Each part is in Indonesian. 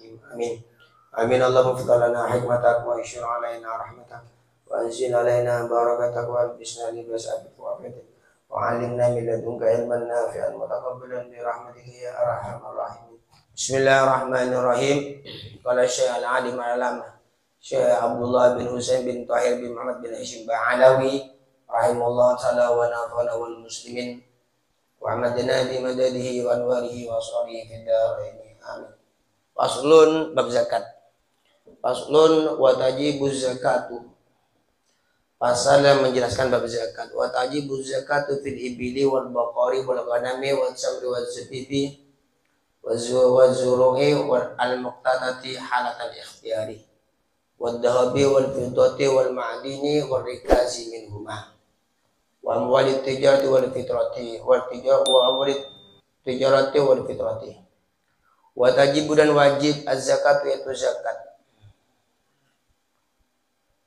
hakim. Amin. Amin. Allahumma fid lana hikmatak wa insyur alaina rahmatak wa anzil alaina barakatak wa albisna libas abik wa afidatik wa alimna min ladunka ilman nafi'an wa taqabbalan bi rahmatika ya arhamar rahimin. Bismillahirrahmanirrahim. Qala Syekh al-alim al-alamah Syekh Abdullah bin Husain bin Tahir bin Muhammad bin Hashim Ba'alawi rahimahullah ta'ala wa nafa'ana wal muslimin wa amadna bi madadihi wa anwarihi wa asarihi fid darain. Amin. Faslun bab zakat. Faslun wa tajibuz zakatu. Pasal yang menjelaskan bab zakat. Wa tajibuz zakatu fil ibili wal baqari wal ghanami wal samri wal zabibi wal zuru'i wal al-muqtadati halatal ikhtiyari wal dhahabi wal fiddati wal ma'dini wal rikazi minhuma wa amwalit tijarati wal fitrati wal tijarati wal fitrati. Wa tajibu dan wajib az-zakat yaitu zakat.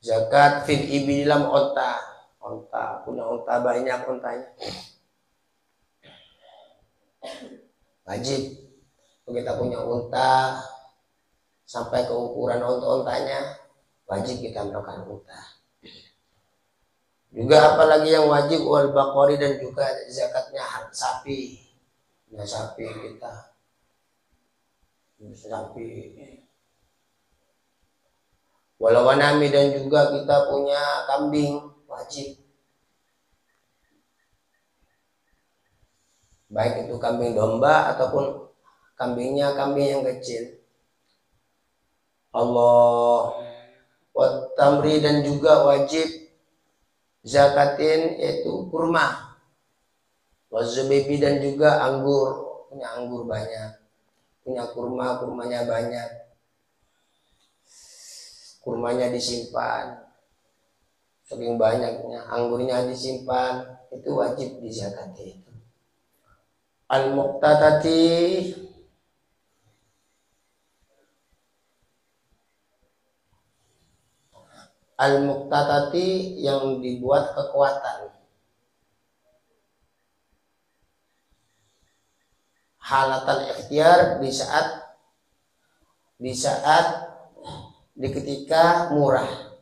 Zakat fil ibil dalam onta. Onta, punya onta banyak ontanya. Wajib. Kita punya onta sampai ke ukuran ontanya, wajib kita melakukan onta. Juga apalagi yang wajib wal baqari dan juga zakatnya sapi. Ya sapi kita. Sapi. Walau wanami dan juga kita punya kambing wajib. Baik itu kambing domba ataupun kambingnya kambing yang kecil. Allah wa tamri dan juga wajib zakatin yaitu kurma. Wa zabibi dan juga anggur, punya anggur banyak. Punya kurma, kurmanya banyak. Kurmanya disimpan. Saking banyaknya, anggurnya disimpan, itu wajib dizakati. Al-muqtadati Al-muqtadati yang dibuat kekuatan. Halatal ikhtiar di ketika murah,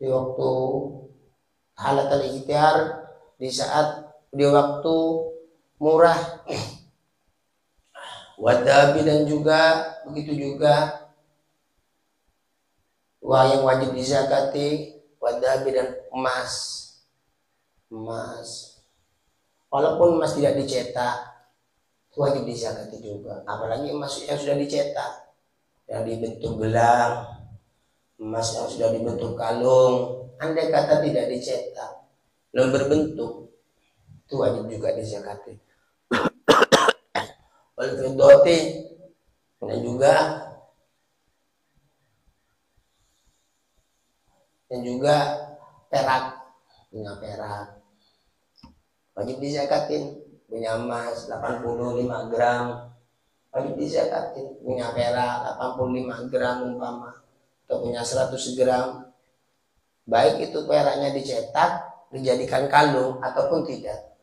di waktu halatal ikhtiar di waktu murah. Wadabi dan juga begitu juga yang wajib dizakati wadabi dan emas. Walaupun emas tidak dicetak wajib dizakati juga, apalagi emas yang sudah dicetak, yang dibentuk gelang, emas yang sudah dibentuk kalung, andai kata tidak dicetak, belum berbentuk, itu wajib juga dizakati. Wal fiddati dan juga perak, punya perak wajib dizakatin. Punya emas 85 gram wajib dizakatin. Punya perak 85 gram umpama, atau punya 100 gram, baik itu peraknya dicetak dijadikan kalung ataupun tidak.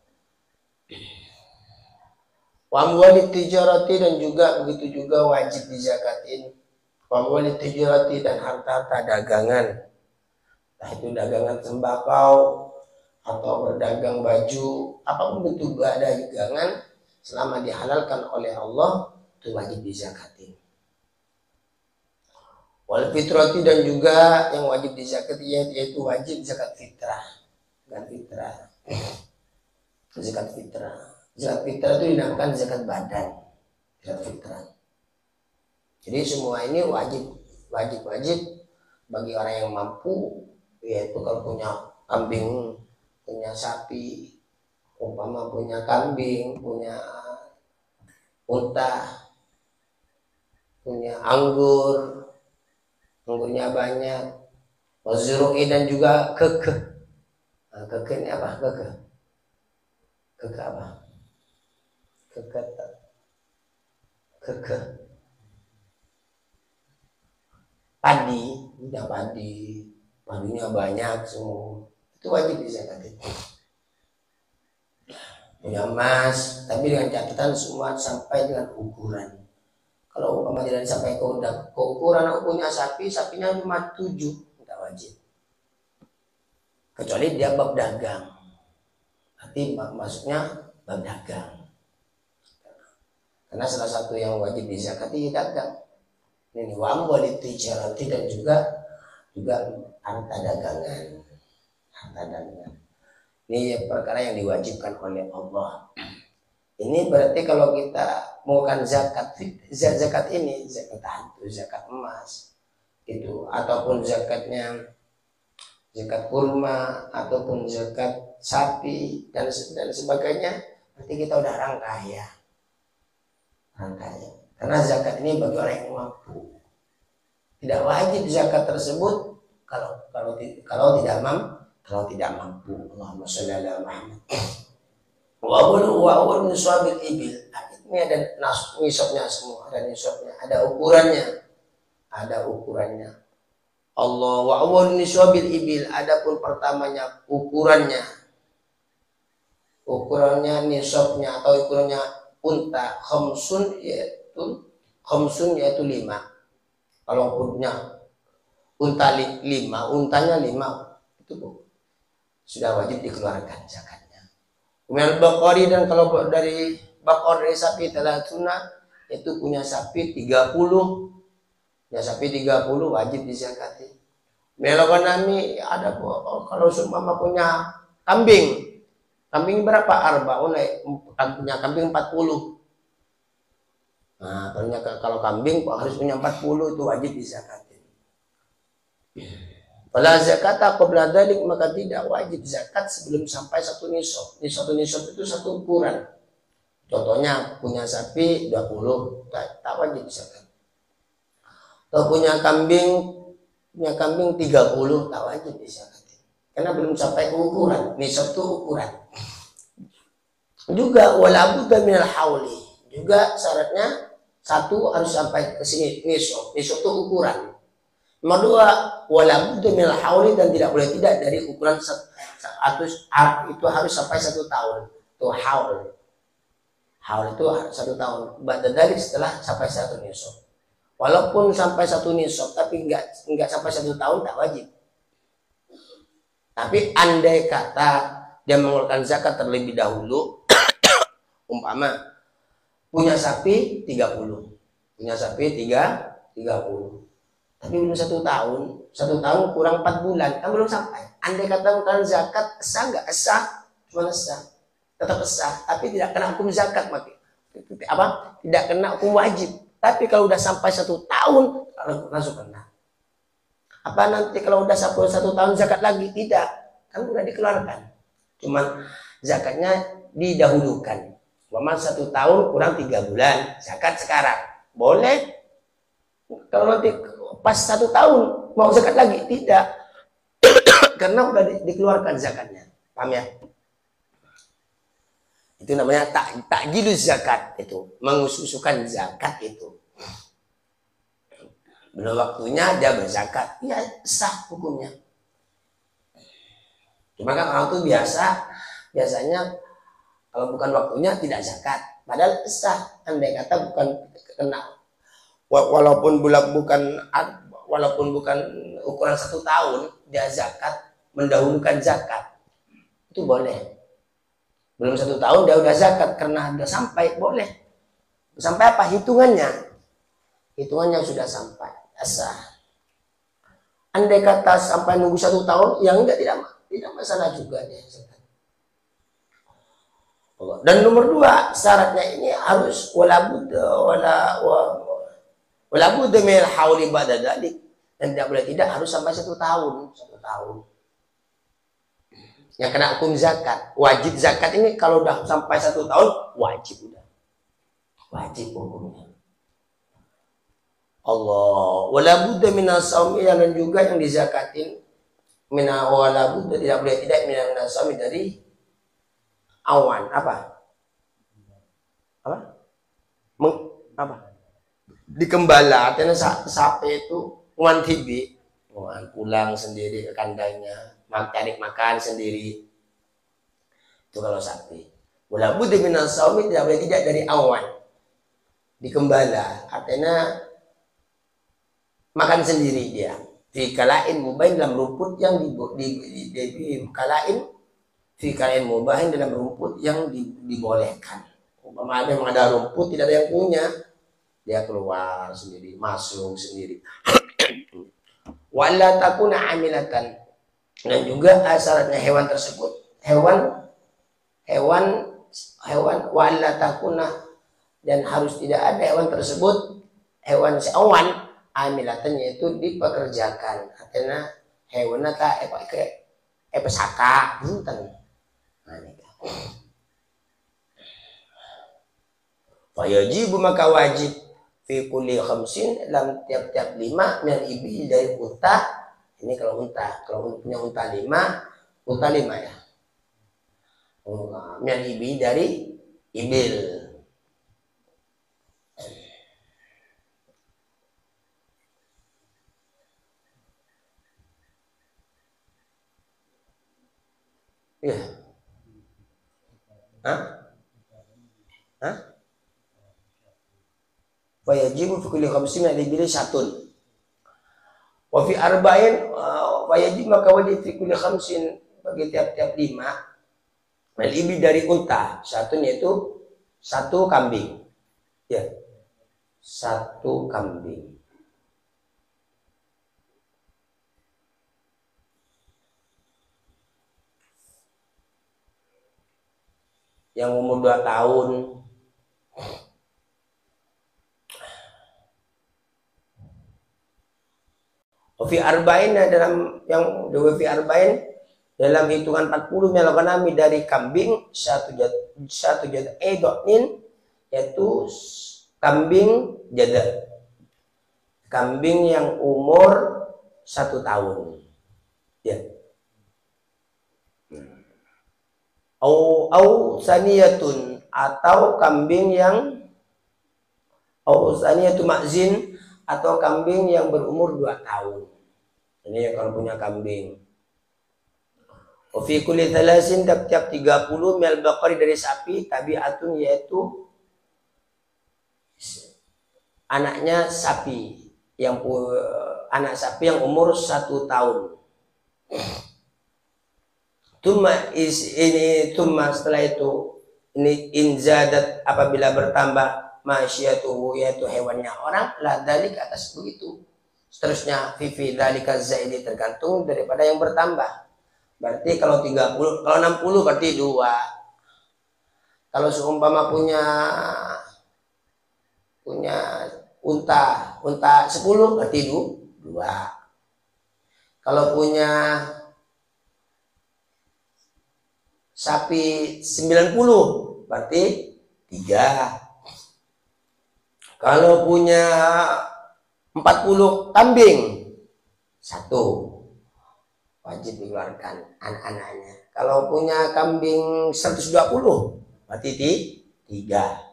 Wa amwalit tijarati dan juga begitu juga wajib dizakatin. Wa amwalit tijarati dan harta-harta dagangan, entah itu dagangan sembakau atau berdagang baju, apapun bentuk dagangan selama dihalalkan oleh Allah itu wajib dizakatin. Wal fitrati dan juga yang wajib dizakati yaitu wajib zakat fitrah. Zakat fitrah itu dinamakan zakat badan, zakat fitrah. Jadi semua ini wajib bagi orang yang mampu, yaitu kalau punya kambing, punya sapi, umpama punya kambing, punya unta, punya anggurnya banyak, wazru'i dan juga kekeh. Nah, kekeh ini apa? Kekeh apa? Kekeh. Padinya banyak semua. Itu wajib dizakatin. Punya emas, tapi dengan catatan semua sampai dengan ukuran. Kalau umpama tidak sampai ke ukuran aku punya sapi, sapinya cuma 7, tidak wajib. Kecuali dia bab dagang. Berarti maksudnya bab dagang. Karena salah satu yang wajib dizakati dagang. Ini wa amwalit tijarati dan juga harta dagangan. Harta dagangan. Ini perkara yang diwajibkan oleh Allah. Ini berarti kalau kita melakukan zakat ini, zakat harta, zakat emas, itu ataupun zakatnya zakat kurma ataupun zakat sapi dan sebagainya, berarti kita udah rangkaya. Karena zakat ini bagi orang yang mampu. Tidak wajib zakat tersebut kalau tidak mampu. Allahumma sholli ala Muhammad. Wa awal niswabil ibil. Ini ada nisabnya semua, ada nisabnya, ada ukurannya. Allah wa awal niswabil ibil. Adapun pertamanya ukurannya nisabnya atau ukurannya unta khamsun yaitu 5. Kalau punya unta 5, untanya 5 itu sudah wajib dikeluarkan zakatnya. Kemudian bakori, dan kalau dari bakor dari sapi talatuna itu punya sapi 30. Ya sapi 30 wajib dizakati. Melokanami ada kalau seumpama punya kambing. Kambing berapa? Arbaun, punya kambing 40. Nah, kalau kambing harus punya 40 itu wajib dizakati. Kalau zakat qabla dzalik, maka tidak wajib zakat sebelum sampai 1 nisab. Nisab itu 1 ukuran. Contohnya punya sapi 20, tak wajib zakat. Atau punya kambing 30, tak wajib dizakati. Karena belum sampai ukuran. Nisab itu ukuran. Juga wala budda minal hauli. Juga syaratnya 1 harus sampai ke sini nisab. Nisab itu ukuran. Nomor 2, wala budda minal hauli, dan tidak boleh tidak dari ukuran itu harus sampai 1 tahun. Itu haul. Haul itu 1 tahun. Ba'da dzalik, setelah sampai 1 nisab. Walaupun sampai 1 nisab tapi enggak sampai 1 tahun, tak wajib. Tapi andai kata dia mengeluarkan zakat terlebih dahulu, umpama punya sapi 30. Punya sapi 30. Tapi belum 1 tahun. 1 tahun kurang 4 bulan, kan belum sampai. Andai kata mengeluarkan zakat, sah enggak? Sah, cuma sah. Tetap sah, tapi tidak kena hukum zakat, tidak kena hukum wajib. Tapi kalau udah sampai 1 tahun langsung kena. Apa nanti kalau udah sampai 1 tahun zakat lagi? Tidak, kan udah dikeluarkan. Cuman zakatnya didahulukan. Umpama 1 tahun kurang 3 bulan, zakat sekarang boleh. Kalau nanti pas 1 tahun mau zakat lagi, tidak. Karena udah dikeluarkan zakatnya. Paham ya? Itu namanya takjiluz zakat, itu mengususukan zakat itu. Belum waktunya dia berzakat, ya sah hukumnya. Cuma kan orang tuh biasanya kalau bukan waktunya tidak zakat, padahal sah. Andai kata bukan kena, walaupun bukan ukuran 1 tahun dia zakat, mendahulukan zakat, itu boleh. Belum 1 tahun dia udah zakat karena udah sampai, boleh. Sampai apa? Hitungannya sudah sampai, sah. Andai kata sampai nunggu 1 tahun, yang tidak masalah juga dia zakat. Dan nomor 2, syaratnya ini harus wala budda minal hauli ba'da dzalik, dan tidak boleh tidak harus sampai 1 tahun. 1 tahun. Yang kena hukum zakat. Wajib zakat ini kalau udah sampai 1 tahun, wajib udah. Wajib hukumnya. Allah. Wala budda minas saumi, dan juga yang dizakatin wala budda, tidak boleh tidak minas saumi, dari awan. Apa? Dikembala. Artinya sapi itu uang tibi. Pulang sendiri ke kandangnya, cari makan sendiri. Itu kalau sapi. Wala budda minas saumi, tidak boleh tidak dari awan. dikembala, artinya makan sendiri dia. Fi kalain mubahin, dalam rumput yang mubahin, dalam rumput yang dibolehkan. Umpama ada rumput tidak ada yang punya, dia keluar sendiri, masuk sendiri. Wala takuna amilatan, dan juga syaratnya hewan tersebut, hewan wala takuna, dan harus tidak ada hewan tersebut, hewan seawan amilatan, yaitu dipekerjakan, artinya hewan ta pesaka punten. Fayajibu, maka wajib, fi kulli khamsin, dalam tiap-tiap 5 minal ibil, dari unta. Ini kalau punya unta 5, unta 5 ya. Minal ibil, dari ibil. Ya. Fayajibu fi kulli khamsin minal ibil syatun. Wa fi arba'in, wajib, maka wajib fi kulli khamsin, bagi tiap-tiap 5 minal ibil, dari unta, syatun, yaitu 1 kambing. Ya. 1 kambing. Yang umur 2 tahun. Fi arba'in, dalam yang fi arba'in, dalam hitungan 40 minal ghanami, dari kambing, satu jad edonin, yaitu kambing jada, kambing yang umur 1 tahun. Ya. Au saniyatun, atau kambing yang saniyatu ma'zin, atau kambing yang berumur 2 tahun. Ini yang kalau punya kambing. Fi kulli thalasin, tiap 30 minal baqari, dari sapi, tabi'atun, yaitu anaknya sapi, yang anak sapi yang umur 1 tahun. Tumma setelah itu, ini inzadat, apabila bertambah, masyiyatuhu, yaitu hewannya orang, la dalik, atas begitu. Seterusnya fifi dalika zaidi, tergantung daripada yang bertambah. Berarti kalau 30, kalau 60 berarti 2. Kalau seumpama punya unta 10 berarti 2. Kalau punya sapi 90 berarti 3. Kalau punya 40 kambing 1, wajib dikeluarkan anak-anaknya. Kalau punya kambing 120 berarti 3.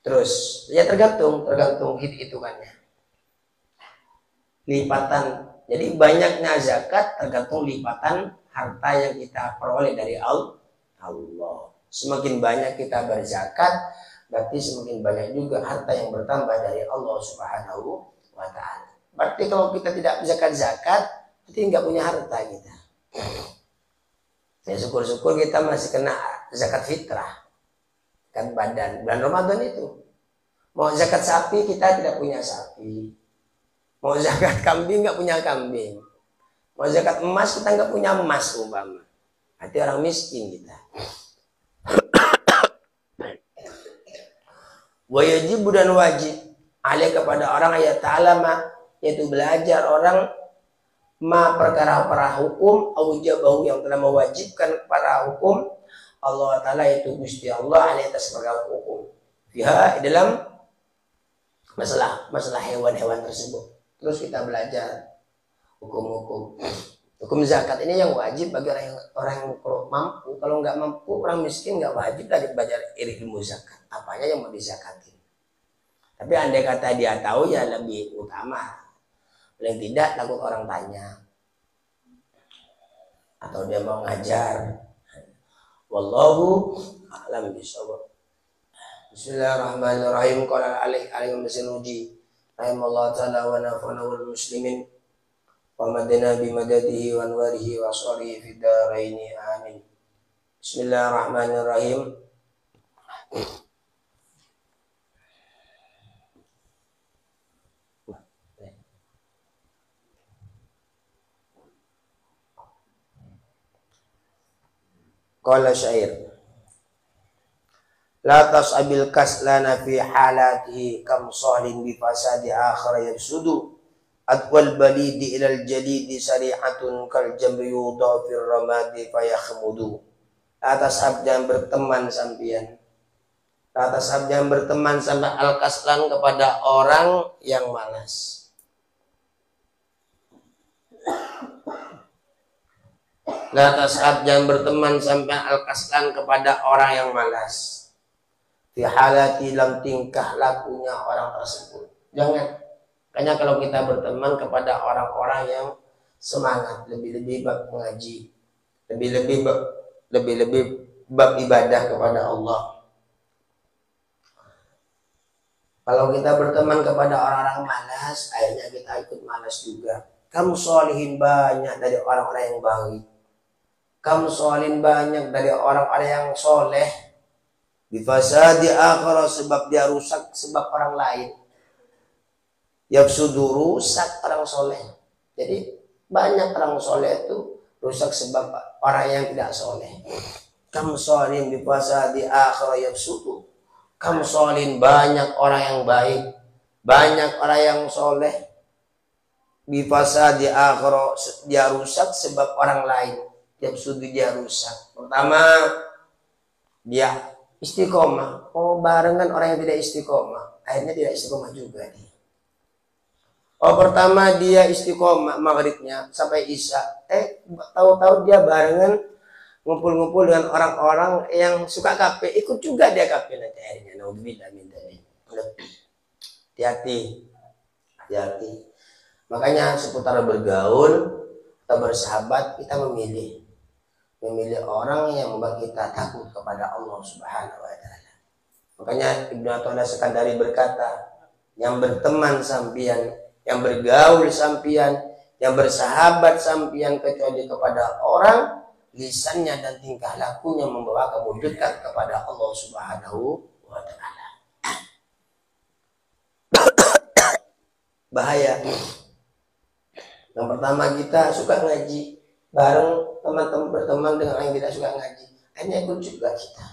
Terus ya tergantung hitungannya, lipatan. Jadi banyaknya zakat tergantung lipatan harta yang kita peroleh dari Allah. Semakin banyak kita berzakat, berarti semakin banyak juga harta yang bertambah dari Allah Subhanahu wa ta'ala. Berarti kalau kita tidak zakat, berarti nggak punya harta kita. Ya syukur-syukur kita masih kena zakat fitrah. Kan bulan Ramadan itu. Mau zakat sapi, kita tidak punya sapi. Mau zakat kambing, nggak punya kambing. Mau zakat emas, kita nggak punya emas umpama. Berarti orang miskin kita. Wajib dan wajib alih kepada orang ayat ta'alama, yaitu belajar orang perkara hukum, aujabahu, yang telah mewajibkan para hukum Allah Ta'ala, yaitu Gusti Allah, alih atas perkara hukum fiha, dalam masalah hewan-hewan tersebut. Terus kita belajar hukum zakat ini yang wajib bagi orang yang mampu. Kalau nggak mampu, orang miskin nggak wajib lagi belajar ilmu zakat. Apanya yang mau dizakatin. Tapi andai kata dia tahu, ya lebih utama. Paling tidak takut orang tanya, atau dia mau ngajar. Wallahu a'lam bishawab. Bismillahirrahmanirrahim. Qala al-alim Sinuji rahimallahu ta'ala wa nafa'ana wal muslimin wa madana bi madadihi wa anwarihi wa asrarihi fid dharaini amin. Bismillahirrahmanirrahim. Qala syair la tas'abil kaslana fi halatihi kam sahlin bi fasadi akhar yafsudu atwal balidi ilal jalidi sari'atun kal jamri yudha fir ramadi fayakhmudu. Atas jangan berteman sampian, atas jangan berteman sampai al-kaslan kepada orang yang malas. La tas'ab jangan berteman sampai al-kaslan kepada orang yang malas. Fi halati dalam tingkah lakunya orang tersebut. Jangan. Karena kalau kita berteman kepada orang-orang yang semangat, lebih-lebih bab mengaji, lebih-lebih bab ibadah kepada Allah. Kalau kita berteman kepada orang-orang malas, akhirnya kita ikut malas juga. Kamu solihin banyak dari orang-orang yang baik. Kamu solihin banyak dari orang-orang yang soleh. Bifasadi akhara sebab dia rusak sebab orang lain. Yafsudu rusak orang soleh. Jadi banyak orang soleh itu rusak sebab orang yang tidak soleh. Kamu solihin bifasadi akhara yafsudu. Kamu solihin banyak orang yang baik. Banyak orang yang soleh. Bifasadi akhara dia rusak sebab orang lain. Yafsudu dia rusak. Pertama dia istiqomah. Oh, barengan orang yang tidak istiqomah, akhirnya tidak istiqomah juga dia. Oh, pertama dia istiqomah maghribnya sampai isya. Tahu-tahu dia barengan ngumpul-ngumpul dengan orang-orang yang suka kafe, ikut juga dia kafe nanti akhirnya. Nauzubillah min dzalik. Hati-hati. Hati-hati. Makanya seputar bergaul atau bersahabat kita memilih orang yang membuat kita takut kepada Allah Subhanahu wa taala. Makanya Ibnu Athaillah Sekandari berkata, yang berteman sampian, yang bergaul sampian, yang bersahabat sampian kecuali kepada orang lisannya dan tingkah lakunya membawa kamu dekat kepada Allah Subhanahu wa taala. Bahaya. Yang pertama kita suka ngaji bareng teman-teman, berteman dengan orang yang tidak suka ngaji, hanya ikut juga kita.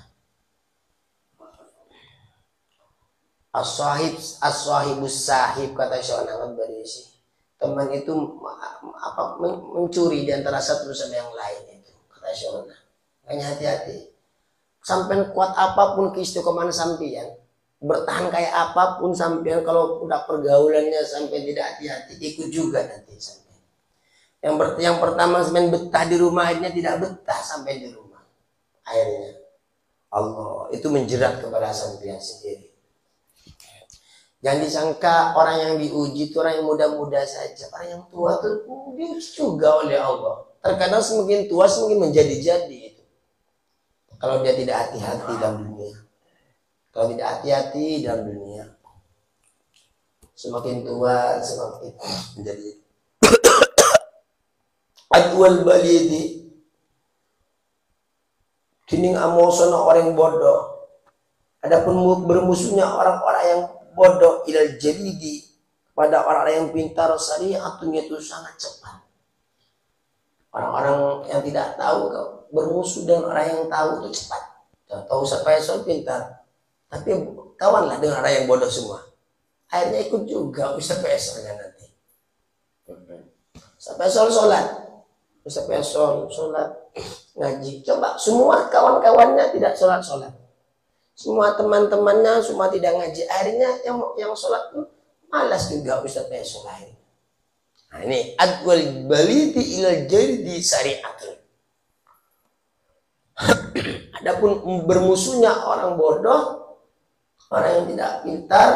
As-sahibus sahib kata Syekh Ahmad Barisi. Teman itu mencuri di antara satu sama yang lain itu kata Syekh. Hanya hati-hati. Sampai kuat apapun keistiqomahan sampean, bertahan kayak apapun sampean, kalau udah pergaulannya sampai tidak hati-hati, ikut juga nanti sampai. Yang pertama sampai betah di rumah, akhirnya tidak betah sampai di rumah. Akhirnya Allah itu menjerat kepada sampean sendiri. Jangan disangka orang yang diuji itu orang yang muda-muda saja. Orang yang tua itu diuji juga oleh Allah. Terkadang semakin tua semakin menjadi-jadi itu. Kalau dia tidak hati-hati dalam dunia. Kalau tidak hati-hati dalam dunia, semakin tua semakin menjadi adwal balidi kining amosona orang yang bodoh. Adapun bermusuhnya orang-orang yang bodoh ilal jalidi pada orang-orang yang pintar sari'atun itu sangat cepat. Orang-orang yang tidak tahu bermusuh dengan orang yang tahu itu cepat. Tahu siapa yang pintar, tapi kawanlah dengan orang yang bodoh semua. Akhirnya ikut juga Ustaz PSL-nya nanti. Sampai sholat. Ustaz PSL sholat ngaji. Coba semua kawan-kawannya tidak sholat. Semua teman-temannya semua tidak ngaji. Akhirnya yang sholat pun malas juga Ustaz PSL lain. Nah ini adwal baliti ilal jaldi syari'atun. Adapun bermusuhnya orang bodoh, orang yang tidak pintar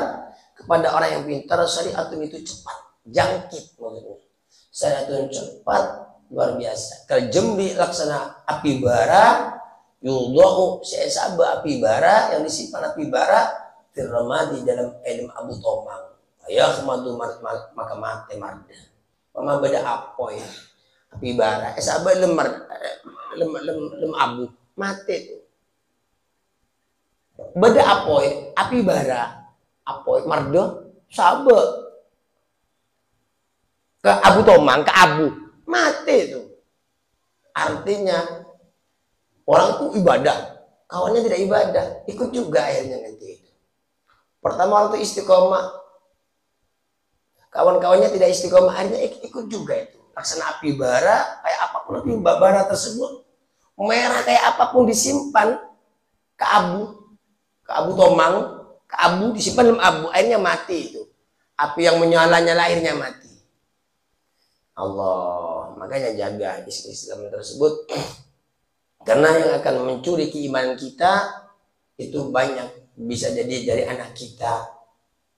kepada orang yang pintar, syari'atun itu cepat, jangkit maksudnya. Syari'atun cepat, luar biasa. Kalau jembi laksana api bara Yudha'u se'esaba api bara yang disimpan api bara firramadi dalam ilmu abu tomang. Yakhmadu maka mate marda. Mama beda apoy api bara esaba lem abu mate tu. Beda apoy api bara apoy marda sabe ke abu tomang ke abu mate tu. Artinya orang itu ibadah, kawannya tidak ibadah, ikut juga akhirnya nanti itu. Pertama waktu istiqomah, kawan-kawannya tidak istiqomah, akhirnya ikut juga itu. Laksana api bara, kayak apapun api bara tersebut, merah kayak apapun disimpan ke abu tomang, ke abu disimpan dalam abu, akhirnya mati itu. Api yang menyala-nyala akhirnya mati. Allah, makanya jaga Islam tersebut. Karena yang akan mencuri keimanan kita itu banyak. Bisa jadi dari anak kita.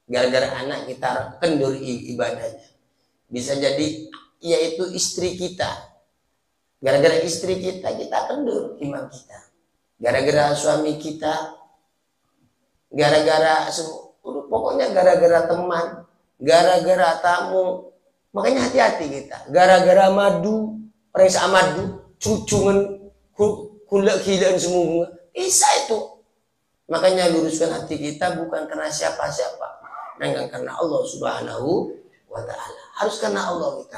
Gara-gara anak kita kendur ibadahnya. Bisa jadi yaitu istri kita. Gara-gara istri kita kendur iman kita. Gara-gara suami kita. Gara-gara pokoknya gara-gara teman. Gara-gara tamu. Makanya hati-hati kita. Gara-gara madu. Periksa madu. Cucungan. Kulak-kilaan semua bisa itu. Makanya luruskan hati kita bukan karena siapa-siapa, melainkan karena Allah Subhanahu wa Ta'ala. Harus karena Allah kita,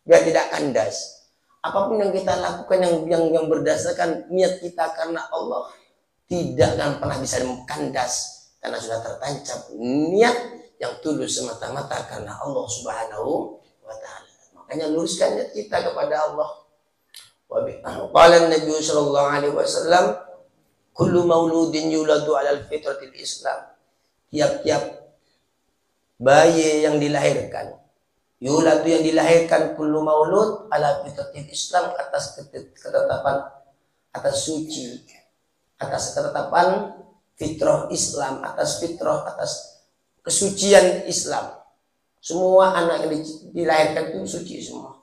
biar tidak kandas. Apapun yang kita lakukan yang berdasarkan niat kita karena Allah tidak akan pernah bisa kandas karena sudah tertancap niat yang tulus semata-mata karena Allah Subhanahu wa Ta'ala. Makanya luruskan niat kita kepada Allah. Qala Nabi sallallahu alaihi wasallam, kullu mauludin yuladu 'alal fitratil Islam. Tiap-tiap bayi yang dilahirkan, yuladu yang dilahirkan kullu maulud 'ala fitratil Islam atas ketetapan atas suci, atas ketetapan fitrah Islam, atas fitrah atas kesucian Islam. Semua anak yang dilahirkan itu suci semua.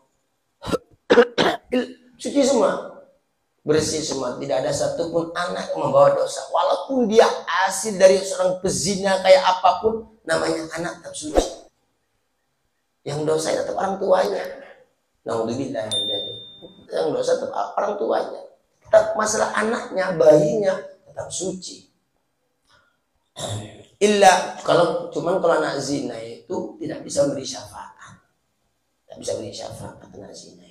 Suci semua, bersih semua, tidak ada satupun anak yang membawa dosa. Walaupun dia hasil dari seorang pezina kayak apapun, namanya anak tetap suci. Yang dosa tetap orang tuanya. Naudzubillah, yang dosa tetap orang tuanya. Tetap masalah anaknya, bayinya tetap suci. Cuman kalau anak zina itu tidak bisa beri syafaat, tidak bisa beri syafaat anak zina.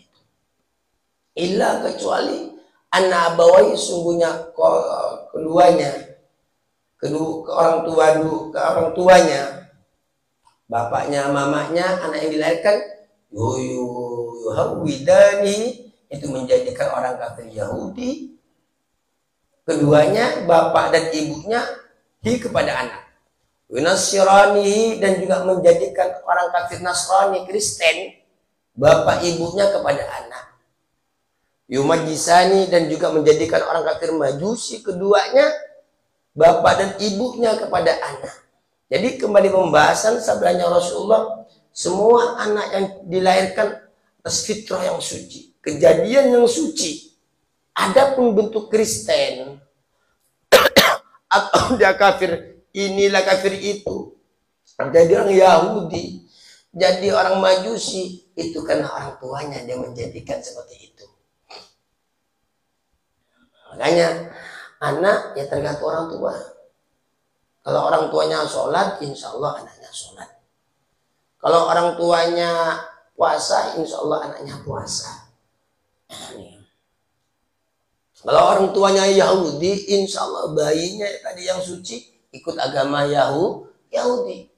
Kecuali anak abawai sungguhnya orang tuanya, bapaknya, mamanya, anak yang dilahirkan yuhawidani itu menjadikan orang kafir Yahudi. Keduanya bapak dan ibunya kepada anak. Winasirani dan juga menjadikan orang kafir Nasrani Kristen bapak ibunya kepada anak. Yumajisani dan juga menjadikan orang kafir Majusi keduanya bapak dan ibunya kepada anak. Jadi kembali pembahasan sabdanya Rasulullah, semua anak yang dilahirkan atas fitrah yang suci, kejadian yang suci. Adapun bentuk Kristen atau dia kafir inilah kafir itu, jadi orang Yahudi, jadi orang Majusi, itu karena orang tuanya dia menjadikan seperti itu. Makanya anak ya tergantung orang tua. Kalau orang tuanya sholat, insya Allah anaknya sholat. Kalau orang tuanya puasa, insya Allah anaknya puasa. Kalau orang tuanya Yahudi, insya Allah bayinya tadi yang suci ikut agama Yahudi.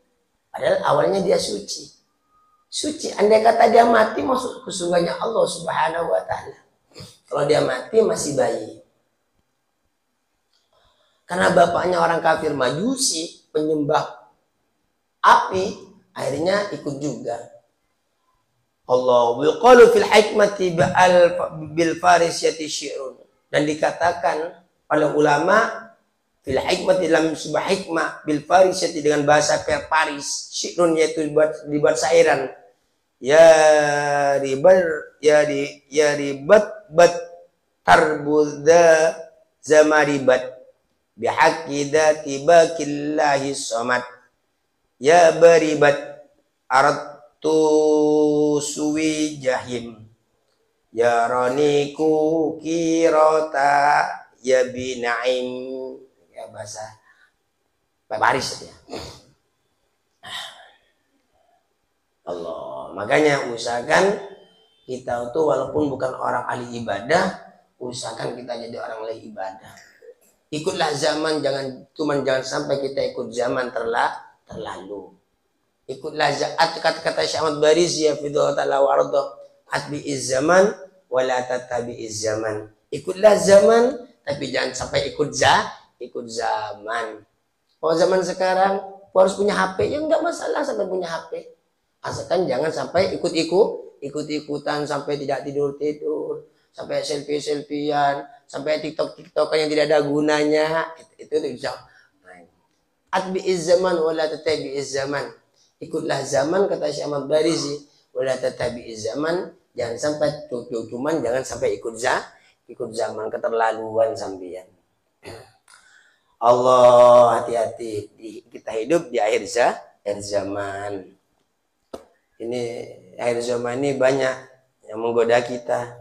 Padahal awalnya dia suci. Suci. Andai kata dia mati masuk ke surganya Allah Subhanahu wa Ta'ala. Kalau dia mati masih bayi. Karena bapaknya orang kafir Majusi, penyembah api, akhirnya ikut juga. Allah qalu fil hikmati bil farisyati syi'run. Dan dikatakan oleh ulama fil hikmati dalam sebuah hikmah bil farisyati dengan bahasa Paris, syi'run yaitu dibuat syairan. Ya ribat bat tarbudha zamaribat bihaqqi dzati baqillahi samad ya baribat aratu suwi jahim ya roniku kirota ya binaim, ya bahasa Paris ya. Allah, makanya usahakan kita itu walaupun bukan orang ahli ibadah, usahakan kita jadi orang ahli ibadah. Ikutlah zaman, jangan sampai kita ikut zaman terlalu. Ikutlah kata Syekh Ahmad Barizi ya fidhullah ta'ala wa arda, atbi'iz zaman wala tatabi'iz zaman. Ikutlah zaman tapi jangan sampai ikut zaman. Kalau zaman sekarang harus punya HP, ya enggak masalah sampai punya HP. Asalkan jangan sampai ikut-ikutan, sampai tidak tidur-tidur, sampai selfie-selfian, sampai TikTok-TikTokan yang tidak ada gunanya. Itu bisa. Atbi'iz zaman wala tatabi'iz zaman. Ikutlah zaman kata Syekh Ahmad Barizi, wala tatabi'iz zaman, jangan sampai cuman jangan sampai ikut zaman, keterlaluan sampean. Allah, hati-hati, kita hidup di akhir zaman. Ini akhir zaman ini banyak yang menggoda kita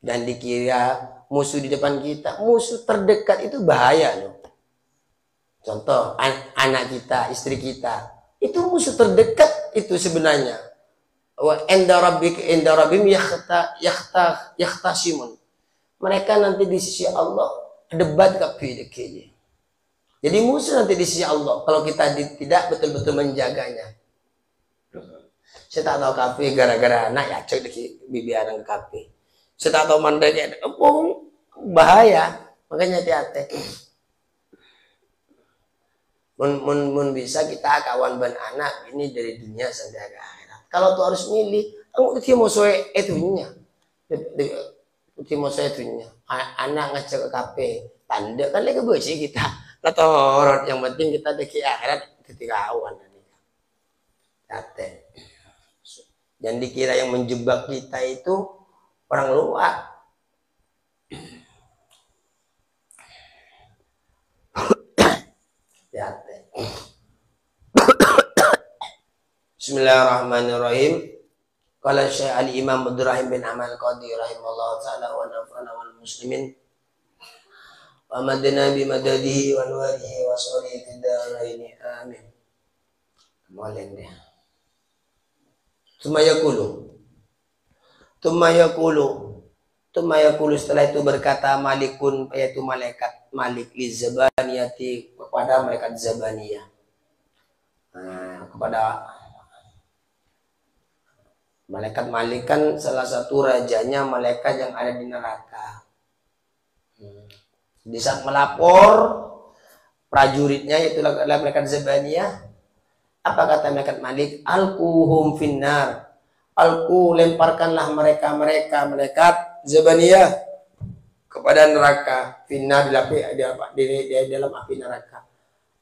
dan dikira musuh di depan kita. Musuh terdekat itu bahaya loh. Contoh anak kita, istri kita, itu musuh terdekat itu sebenarnya. Wa inda rabbim yahtasimun. Mereka nanti di sisi Allah debat kapideknya. Jadi musuh nanti di sisi Allah kalau kita tidak betul-betul menjaganya. Saya tak tahu kafe gara-gara anak ya cek di bibi anak kafe. Saya tak tahu mandanya bahaya, makanya hati-hati. Mun bisa kita kawan ban anak ini dari dunia sampai ke akhirat. Kalau tuh harus milih, aku mau soe itunya. Mau soe itunya. Anak ngecek ke kafe, tanda kan lagi bersih kita. Latorot yang penting kita di akhirat ketika awan nanti. Hati. Jangan dikira yang menjebak kita itu orang luar. Hati. Bismillahirrahmanirrahim. Qala Syekh Al-Imam Abdurrahim bin Ahmad Qadi rahimahullah ta'ala wa nafa'ana wal muslimin wa madana bi madadihi wa nuwarihi wa suri fid daraini amin. Kemarin dia. Tumayakulu setelah itu berkata malikun, yaitu malaikat Malik li Zabaniyati, kepada malaikat Zabaniyah. Kepada malaikat Malik kan salah satu rajanya malaikat yang ada di neraka. Di saat melapor prajuritnya, yaitu malaikat Zabaniyah, apa kata malaikat Malik? Alquhum finnar. Alqu, lemparkanlah mereka malaikat Zabaniyah kepada neraka. Finnar, di dalam api neraka.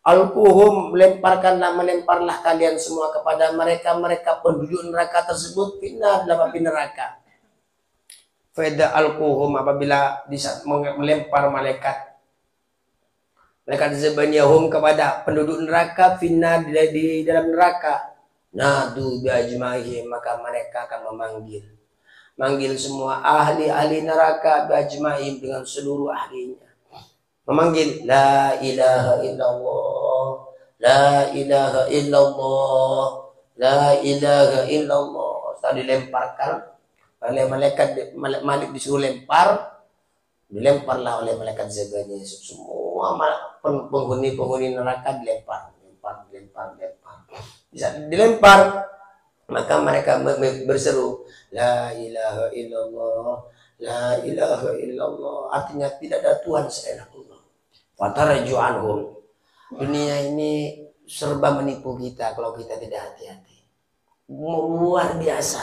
Alquhum, melemparlah kalian semua kepada mereka penduduk neraka tersebut. Finnar, dalam api neraka. Feda alquhum, apabila di saat melempar malaikat Zabaniyahum kepada penduduk neraka, finnar, di dalam neraka, nadu biajma'ihim, maka mereka akan manggil semua ahli neraka biajma'ihim, dengan seluruh ahlinya, memanggil la ilaha illallah, la ilaha illallah, la ilaha illallah. Setelah dilemparkan oleh malaikat Malik, disuruh dilemparlah oleh malaikat Zabaniyah semua penghuni neraka, dilempar. Bisa dilempar, maka mereka berseru la ilaha illallah, la ilaha illallah, artinya tidak ada Tuhan selain Allah. Fataraju anhum, dunia ini serba menipu kita kalau kita tidak hati-hati. Luar biasa.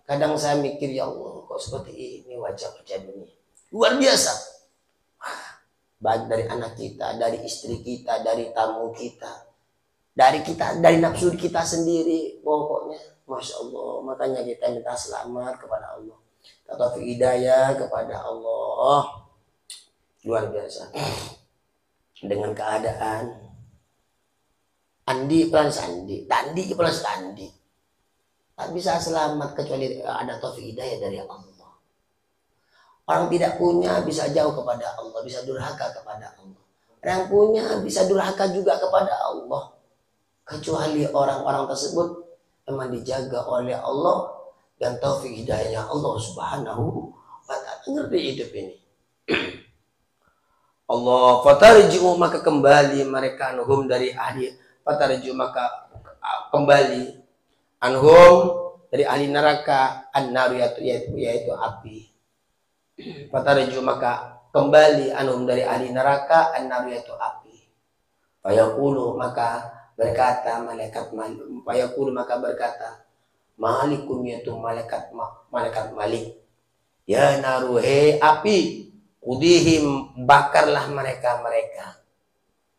Kadang saya mikir, ya Allah, kok seperti ini wajah-wajah dunia. Luar biasa. Baik dari anak kita, dari istri kita, dari tamu kita, dari nafsu kita sendiri, pokoknya Masya Allah. Makanya kita minta selamat kepada Allah, taufik hidayah kepada Allah. luar biasa. Dengan keadaan Andi plus Andi, Tandi plus Tandi, tak bisa selamat kecuali ada taufik hidayah dari Allah. Orang tidak punya bisa jauh kepada Allah, bisa durhaka kepada Allah. Yang punya bisa durhaka juga kepada Allah. Kecuali orang-orang tersebut memang dijaga oleh Allah dan taufik hidayahnya Allah Subhanahu wa ta'ala. Ngerti hidup ini. Allah fatarji'u maka kembali mereka anhum dari ahli, fatarji'u maka kembali anhum dari ahli neraka, an-naru yaitu api. Fatarji'u maka kembali anhum dari ahli neraka, an-naru yaitu api. Fayaqulu maka berkata malaikat Malikum yaitu malaikat Malik. Ya naru he api, udihim bakarlah mereka.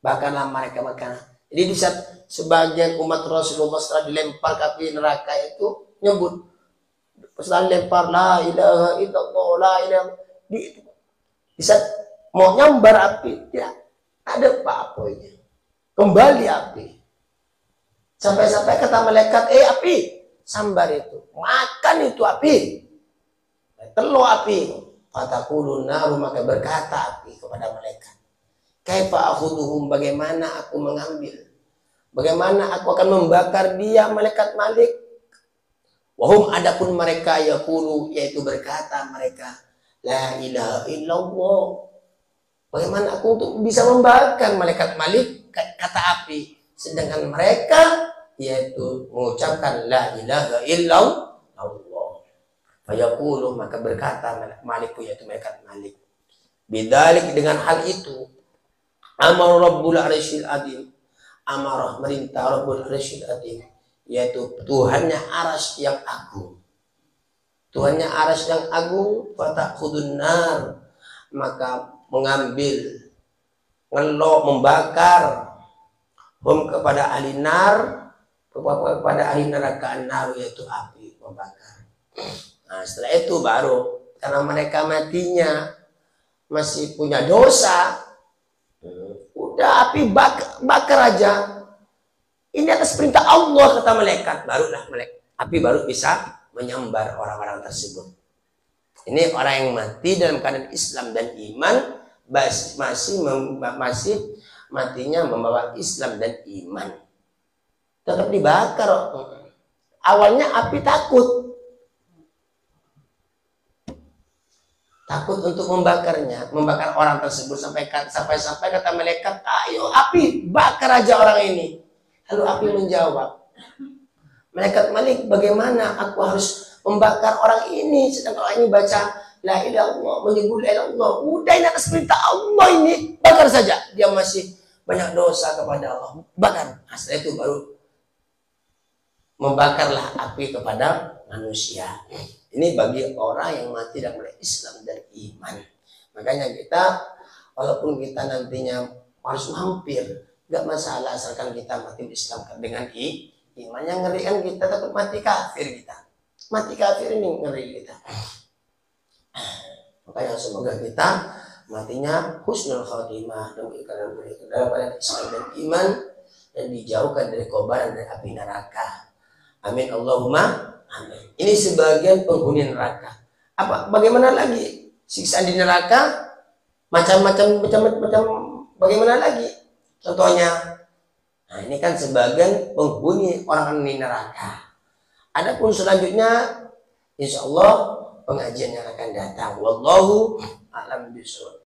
Bakarlah mereka. Jadi di saat sebagian umat Rasulullah setelah dilempar ke api neraka itu nyebut, setelah dilempar la ilaha illallah, la ilaha, di saat mau nyambar api tidak ada apa-apanya, kembali api. Sampai-sampai kata malaikat, api sambar itu, makan itu api, telur api. Fatakulun naru maka berkata api kepada malaikat, kaifa akhuduhum, bagaimana aku mengambil, bagaimana aku akan membakar dia malaikat Malik. Wahum adapun mereka yaqulu yaitu berkata mereka la ilaha illallah, bagaimana aku untuk bisa membakar malaikat Malik kata api, sedangkan mereka yaitu mengucapkan la ilaha illallah. Fayaqulu maka berkata Maliku yaitu malaikat Malik, bidalik dengan hal itu, amar rabbul arsyil azim, amarah merintah rabbul arsyil azim, yaitu Tuhannya arsy yang agung. Tuhannya arsy yang agung, fatakhudun nar maka mengambil, membakar hum kepada ahli nar, kepada ahli neraka an-nar yaitu api membakar. Nah setelah itu baru karena mereka matinya masih punya dosa, udah api bakar aja. Ini atas perintah Allah kata malaikat, barulah api baru bisa menyambar orang-orang tersebut. Ini orang yang mati dalam keadaan Islam dan iman, masih matinya membawa Islam dan iman, tetap dibakar. Awalnya api takut untuk membakarnya, membakar orang tersebut sampai kata malaikat, ayo api bakar aja orang ini. Lalu api menjawab, malaikat Malik, bagaimana aku harus membakar orang ini sedangkan orang ini baca la ilaha illallah, menyebut la ilaha illallah, udah ini atas perintah Allah, ini bakar saja, dia masih banyak dosa kepada Allah, bakar. Nah, setelah itu baru membakarlah api kepada manusia. Ini bagi orang yang mati dalam Islam dan iman. Makanya kita, walaupun kita nantinya harus hampir, gak masalah asalkan kita mati Islam dengan iman. Yang ngeri kan kita takut mati kafir kita. Mati kafir ini ngeri kita. Makanya semoga kita matinya husnul khatimah dalam keadaan Islam dan iman, dan dijauhkan dari kobaran dan api neraka. Amin Allahumma. Ini sebagian penghuni neraka. Bagaimana lagi siksaan di neraka? Macam-macam bagaimana lagi? Contohnya, nah ini kan sebagian penghuni orang di neraka. Adapun selanjutnya, insya Allah pengajian yang akan datang. Wallahu a'lam bishawab.